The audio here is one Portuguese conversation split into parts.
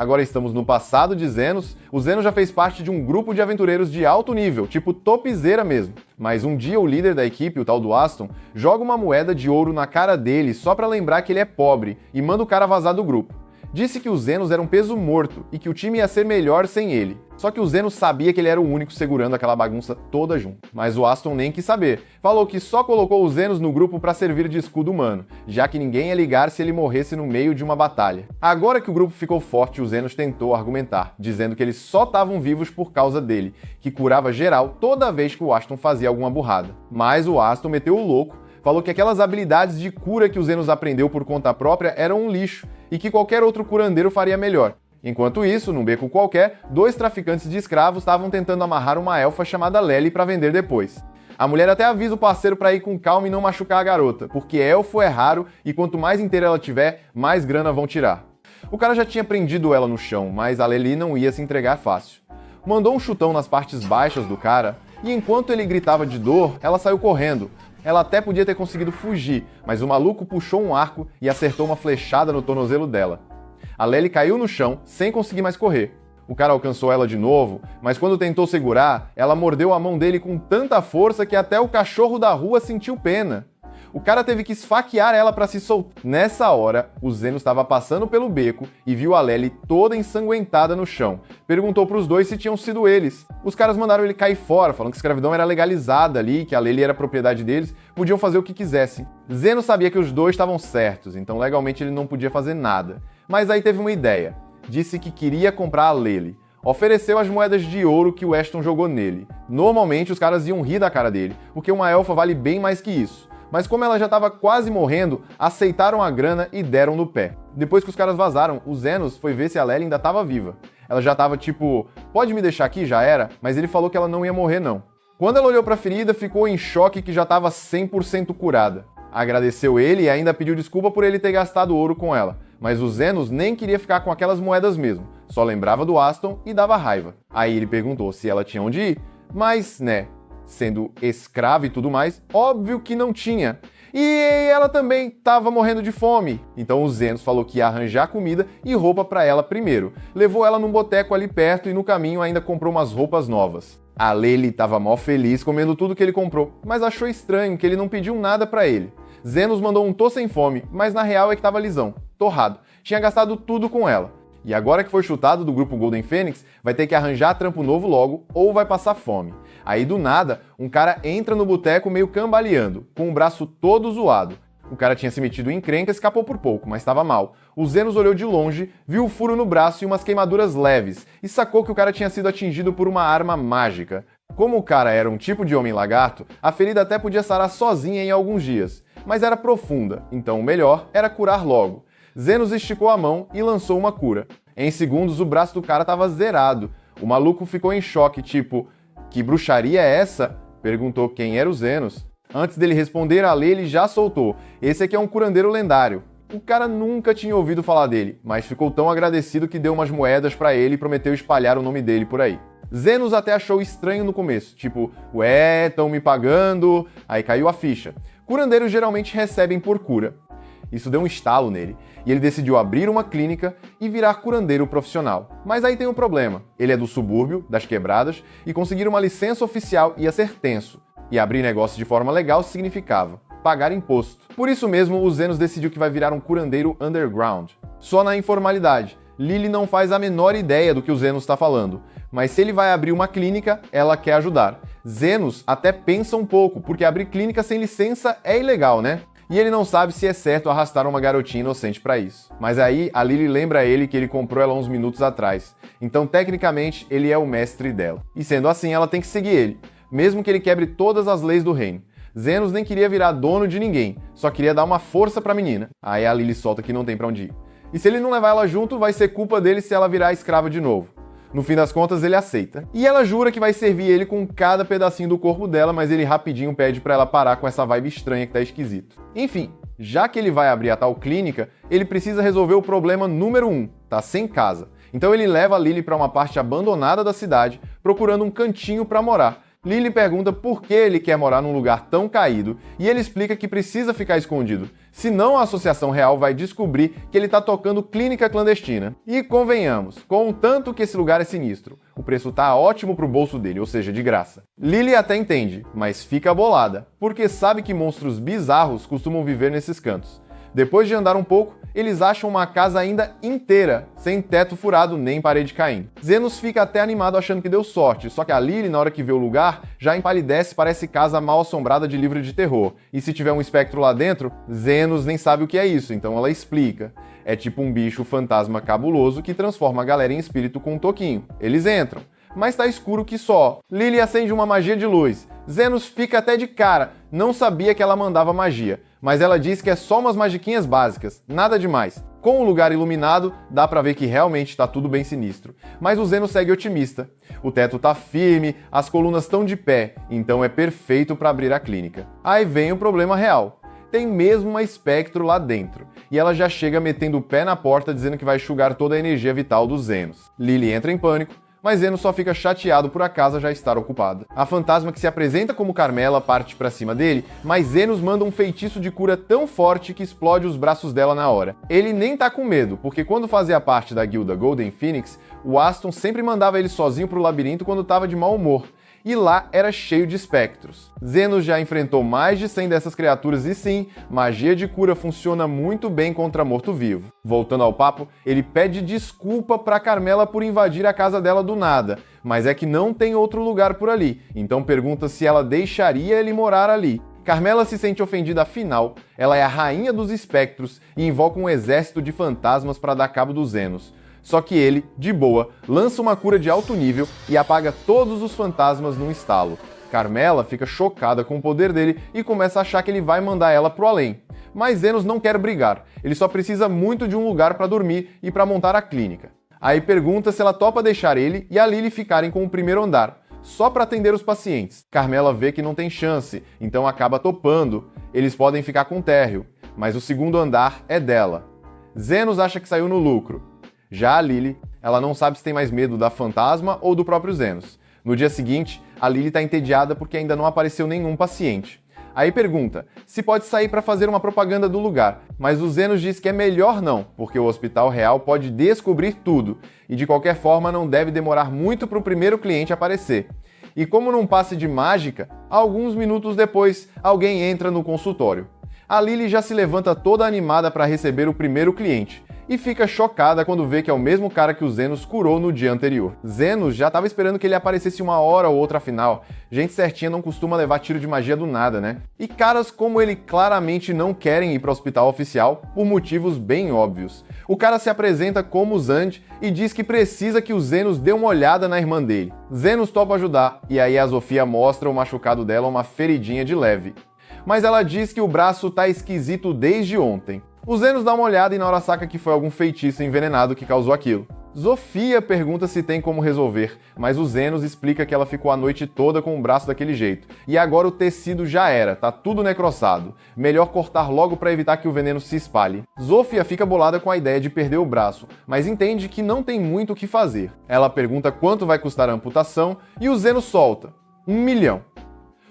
Agora estamos no passado de Zenos. O Zenos já fez parte de um grupo de aventureiros de alto nível, tipo topzera mesmo. Mas um dia o líder da equipe, o tal do Aston, joga uma moeda de ouro na cara dele só pra lembrar que ele é pobre e manda o cara vazar do grupo. Disse que o Zenos era um peso morto e que o time ia ser melhor sem ele. Só que o Zenos sabia que ele era o único segurando aquela bagunça toda junto. Mas o Aston nem quis saber. Falou que só colocou o Zenos no grupo para servir de escudo humano, já que ninguém ia ligar se ele morresse no meio de uma batalha. Agora que o grupo ficou forte, o Zenos tentou argumentar, dizendo que eles só estavam vivos por causa dele, que curava geral toda vez que o Aston fazia alguma burrada. Mas o Aston meteu o louco, falou que aquelas habilidades de cura que o Zenos aprendeu por conta própria eram um lixo e que qualquer outro curandeiro faria melhor. Enquanto isso, num beco qualquer, 2 traficantes de escravos estavam tentando amarrar uma elfa chamada Lely para vender depois. A mulher até avisa o parceiro para ir com calma e não machucar a garota, porque elfo é raro e quanto mais inteira ela tiver, mais grana vão tirar. O cara já tinha prendido ela no chão, mas a Lely não ia se entregar fácil. Mandou um chutão nas partes baixas do cara e enquanto ele gritava de dor, ela saiu correndo. Ela até podia ter conseguido fugir, mas o maluco puxou um arco e acertou uma flechada no tornozelo dela. A Lely caiu no chão, sem conseguir mais correr. O cara alcançou ela de novo, mas quando tentou segurar, ela mordeu a mão dele com tanta força que até o cachorro da rua sentiu pena. O cara teve que esfaquear ela para se soltar. Nessa hora, o Zenos estava passando pelo beco e viu a Lely toda ensanguentada no chão. Perguntou pros dois se tinham sido eles. Os caras mandaram ele cair fora, falando que a escravidão era legalizada ali, que a Lely era propriedade deles, podiam fazer o que quisessem. Zenos sabia que os dois estavam certos, então legalmente ele não podia fazer nada. Mas aí teve uma ideia. Disse que queria comprar a Lely. Ofereceu as moedas de ouro que o Aston jogou nele. Normalmente os caras iam rir da cara dele, porque uma elfa vale bem mais que isso. Mas como ela já estava quase morrendo, aceitaram a grana e deram no pé. Depois que os caras vazaram, o Zenos foi ver se a Lely ainda estava viva. Ela já estava tipo, pode me deixar aqui, já era, mas ele falou que ela não ia morrer não. Quando ela olhou para a ferida, ficou em choque que já estava 100% curada. Agradeceu ele e ainda pediu desculpa por ele ter gastado ouro com ela. Mas o Zenos nem queria ficar com aquelas moedas mesmo, só lembrava do Aston e dava raiva. Aí ele perguntou se ela tinha onde ir, mas, sendo escrava e tudo mais, óbvio que não tinha. E ela também estava morrendo de fome. Então o Zenos falou que ia arranjar comida e roupa para ela primeiro. Levou ela num boteco ali perto e no caminho ainda comprou umas roupas novas. A Lely estava mó feliz comendo tudo que ele comprou, mas achou estranho que ele não pediu nada para ele. Zenos mandou um tô sem fome, mas na real é que tava lisão, torrado. Tinha gastado tudo com ela. E agora que foi chutado do grupo Golden Phoenix, vai ter que arranjar trampo novo logo ou vai passar fome. Aí do nada, um cara entra no boteco meio cambaleando, com o braço todo zoado. O cara tinha se metido em encrenca e escapou por pouco, mas estava mal. O Zenos olhou de longe, viu o furo no braço e umas queimaduras leves, e sacou que o cara tinha sido atingido por uma arma mágica. Como o cara era um tipo de homem-lagarto, a ferida até podia sarar sozinha em alguns dias, mas era profunda, então o melhor era curar logo. Zenos esticou a mão e lançou uma cura. Em segundos, o braço do cara estava zerado. O maluco ficou em choque, tipo, que bruxaria é essa? Perguntou quem era o Zenos. Antes dele responder, a Lely já soltou. Esse aqui é um curandeiro lendário. O cara nunca tinha ouvido falar dele, mas ficou tão agradecido que deu umas moedas pra ele e prometeu espalhar o nome dele por aí. Zenos até achou estranho no começo, tipo, ué, tão me pagando, aí caiu a ficha. Curandeiros geralmente recebem por cura. Isso deu um estalo nele, e ele decidiu abrir uma clínica e virar curandeiro profissional. Mas aí tem um problema, ele é do subúrbio, das quebradas, e conseguir uma licença oficial ia ser tenso. E abrir negócio de forma legal significava pagar imposto. Por isso mesmo, o Zenos decidiu que vai virar um curandeiro underground. Só na informalidade. Lily não faz a menor ideia do que o Zenos está falando, mas se ele vai abrir uma clínica, ela quer ajudar. Zenos até pensa um pouco, porque abrir clínica sem licença é ilegal, né? E ele não sabe se é certo arrastar uma garotinha inocente para isso. Mas aí a Lily lembra a ele que ele comprou ela uns minutos atrás. Então, tecnicamente, ele é o mestre dela. E sendo assim, ela tem que seguir ele, mesmo que ele quebre todas as leis do reino. Zenos nem queria virar dono de ninguém, só queria dar uma força pra menina. Aí a Lily solta que não tem pra onde ir. E se ele não levar ela junto, vai ser culpa dele se ela virar escrava de novo. No fim das contas, ele aceita. E ela jura que vai servir ele com cada pedacinho do corpo dela, mas ele rapidinho pede pra ela parar com essa vibe estranha que tá esquisito. Enfim, já que ele vai abrir a tal clínica, ele precisa resolver o problema número 1, tá sem casa. Então ele leva a Lily pra uma parte abandonada da cidade, procurando um cantinho pra morar, Lily pergunta por que ele quer morar num lugar tão caído e ele explica que precisa ficar escondido, senão a Associação Real vai descobrir que ele tá tocando clínica clandestina. E convenhamos, com o tanto que esse lugar é sinistro, o preço tá ótimo pro bolso dele, ou seja, de graça. Lily até entende, mas fica bolada, porque sabe que monstros bizarros costumam viver nesses cantos. Depois de andar um pouco, eles acham uma casa ainda inteira, sem teto furado nem parede caindo. Zenos fica até animado achando que deu sorte, só que a Lily, na hora que vê o lugar, já empalidece, parece casa mal assombrada de livro de terror. E se tiver um espectro lá dentro, Zenos nem sabe o que é isso, então ela explica. É tipo um bicho fantasma cabuloso que transforma a galera em espírito com um toquinho. Eles entram, mas tá escuro que só. Lily acende uma magia de luz. Zenos fica até de cara, não sabia que ela mandava magia, mas ela diz que é só umas magiquinhas básicas, nada demais. Com o lugar iluminado, dá pra ver que realmente tá tudo bem sinistro. Mas o Zenos segue otimista. O teto tá firme, as colunas estão de pé, então é perfeito pra abrir a clínica. Aí vem o problema real. Tem mesmo uma espectro lá dentro, e ela já chega metendo o pé na porta dizendo que vai sugar toda a energia vital dos Zenos. Lily entra em pânico, mas Zenos só fica chateado por a casa já estar ocupada. A fantasma que se apresenta como Carmela parte pra cima dele, mas Zenos manda um feitiço de cura tão forte que explode os braços dela na hora. Ele nem tá com medo, porque quando fazia parte da guilda Golden Phoenix, o Aston sempre mandava ele sozinho pro labirinto quando tava de mau humor. E lá era cheio de espectros. Zenos já enfrentou mais de 100 dessas criaturas e sim, magia de cura funciona muito bem contra morto-vivo. Voltando ao papo, ele pede desculpa pra Carmela por invadir a casa dela do nada, mas é que não tem outro lugar por ali, então pergunta se ela deixaria ele morar ali. Carmela se sente ofendida afinal, ela é a rainha dos espectros e invoca um exército de fantasmas para dar cabo dos Zenos. Só que ele, de boa, lança uma cura de alto nível e apaga todos os fantasmas num estalo. Carmela fica chocada com o poder dele e começa a achar que ele vai mandar ela pro além. Mas Zenos não quer brigar, ele só precisa muito de um lugar para dormir e para montar a clínica. Aí pergunta se ela topa deixar ele e a Lily ficarem com o primeiro andar, só para atender os pacientes. Carmela vê que não tem chance, então acaba topando. Eles podem ficar com o térreo, mas o segundo andar é dela. Zenos acha que saiu no lucro. Já a Lily, ela não sabe se tem mais medo da fantasma ou do próprio Zenos. No dia seguinte, a Lily está entediada porque ainda não apareceu nenhum paciente. Aí pergunta se pode sair para fazer uma propaganda do lugar, mas o Zenos diz que é melhor não, porque o Hospital Real pode descobrir tudo, e de qualquer forma não deve demorar muito para o primeiro cliente aparecer. E como num passe de mágica, alguns minutos depois, alguém entra no consultório. A Lily já se levanta toda animada para receber o primeiro cliente, e fica chocada quando vê que é o mesmo cara que o Zenos curou no dia anterior. Zenos já estava esperando que ele aparecesse uma hora ou outra, afinal. Gente certinha não costuma levar tiro de magia do nada, né? E caras como ele claramente não querem ir para o hospital oficial por motivos bem óbvios. O cara se apresenta como Zand e diz que precisa que o Zenos dê uma olhada na irmã dele. Zenos topa ajudar, e aí a Zofia mostra o machucado dela, uma feridinha de leve. Mas ela diz que o braço tá esquisito desde ontem. O Zenos dá uma olhada e na hora saca que foi algum feitiço envenenado que causou aquilo. Zofia pergunta se tem como resolver, mas o Zenos explica que ela ficou a noite toda com o braço daquele jeito. E agora o tecido já era, tá tudo necrossado. Melhor cortar logo para evitar que o veneno se espalhe. Zofia fica bolada com a ideia de perder o braço, mas entende que não tem muito o que fazer. Ela pergunta quanto vai custar a amputação e o Zenos solta. 1 milhão.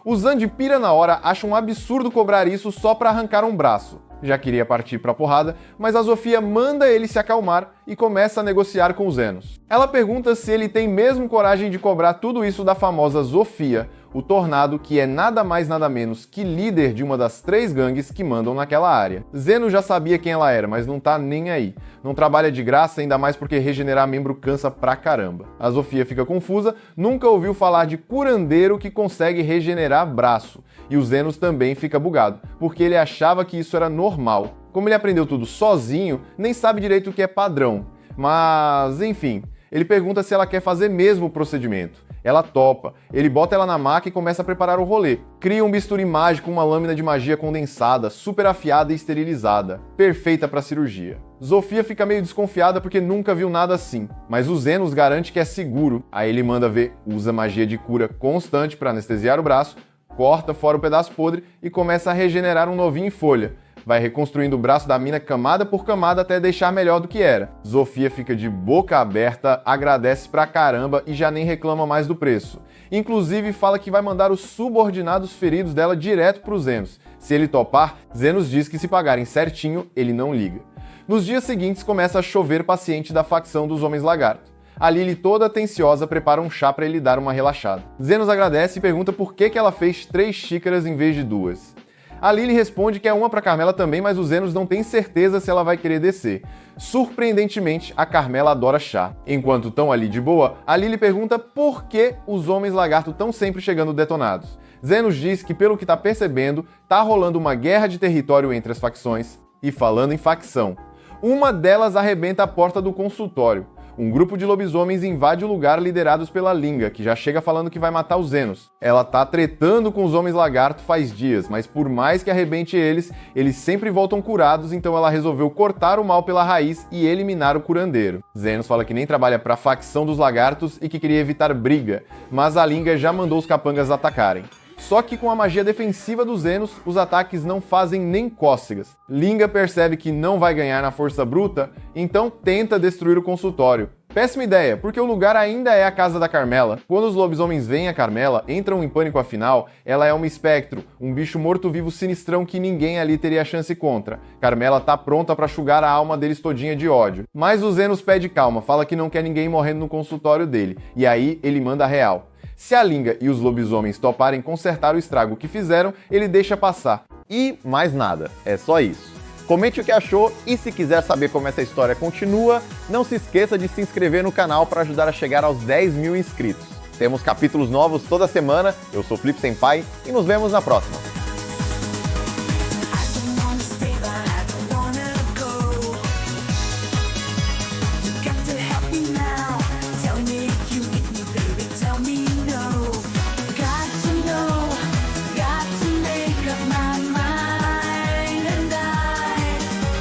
O Zand pira na hora, acha um absurdo cobrar isso só para arrancar um braço. Já queria partir pra porrada, mas a Zofia manda ele se acalmar e começa a negociar com o Zenos. Ela pergunta se ele tem mesmo coragem de cobrar tudo isso da famosa Zofia, o Tornado, que é nada mais nada menos que líder de uma das 3 gangues que mandam naquela área. Zenos já sabia quem ela era, mas não tá nem aí. Não trabalha de graça, ainda mais porque regenerar membro cansa pra caramba. A Zofia fica confusa, nunca ouviu falar de curandeiro que consegue regenerar braço. E o Zenos também fica bugado, porque ele achava que isso era normal. Como ele aprendeu tudo sozinho, nem sabe direito o que é padrão. Mas, enfim, ele pergunta se ela quer fazer mesmo o procedimento. Ela topa, ele bota ela na maca e começa a preparar o rolê. Cria um bisturi mágico com uma lâmina de magia condensada, super afiada e esterilizada, perfeita para cirurgia. Zofia fica meio desconfiada porque nunca viu nada assim, mas o Zenos garante que é seguro. Aí ele manda ver, usa magia de cura constante para anestesiar o braço, corta fora o pedaço podre e começa a regenerar um novinho em folha. Vai reconstruindo o braço da mina camada por camada até deixar melhor do que era. Zofia fica de boca aberta, agradece pra caramba e já nem reclama mais do preço. Inclusive fala que vai mandar os subordinados feridos dela direto pro Zenos. Se ele topar, Zenos diz que se pagarem certinho, ele não liga. Nos dias seguintes começa a chover paciente da facção dos Homens Lagarto. A Lily, toda atenciosa, prepara um chá para ele dar uma relaxada. Zenos agradece e pergunta por que ela fez 3 xícaras em vez de 2. A Lily responde que é uma para Carmela também, mas o Zenos não tem certeza se ela vai querer descer. Surpreendentemente, a Carmela adora chá. Enquanto estão ali de boa, a Lily pergunta por que os Homens Lagarto estão sempre chegando detonados. Zenos diz que, pelo que tá percebendo, tá rolando uma guerra de território entre as facções. E falando em facção, uma delas arrebenta a porta do consultório. Um grupo de lobisomens invade o lugar liderados pela Linga, que já chega falando que vai matar os Zenos. Ela tá tretando com os Homens Lagarto faz dias, mas por mais que arrebente eles sempre voltam curados, então ela resolveu cortar o mal pela raiz e eliminar o curandeiro. Zenos fala que nem trabalha pra facção dos lagartos e que queria evitar briga, mas a Linga já mandou os capangas atacarem. Só que com a magia defensiva dos Zenos, os ataques não fazem nem cócegas. Linga percebe que não vai ganhar na força bruta, então tenta destruir o consultório. Péssima ideia, porque o lugar ainda é a casa da Carmela. Quando os lobisomens veem a Carmela, entram em pânico afinal, ela é uma espectro, um bicho morto-vivo sinistrão que ninguém ali teria chance contra. Carmela tá pronta pra sugar a alma deles todinha de ódio. Mas o Zenos pede calma, fala que não quer ninguém morrendo no consultório dele, e aí ele manda a real. Se a Linga e os lobisomens toparem consertar o estrago que fizeram, ele deixa passar. E mais nada, é só isso. Comente o que achou e se quiser saber como essa história continua, não se esqueça de se inscrever no canal para ajudar a chegar aos 10 mil inscritos. Temos capítulos novos toda semana, eu sou Felipe Senpai e nos vemos na próxima.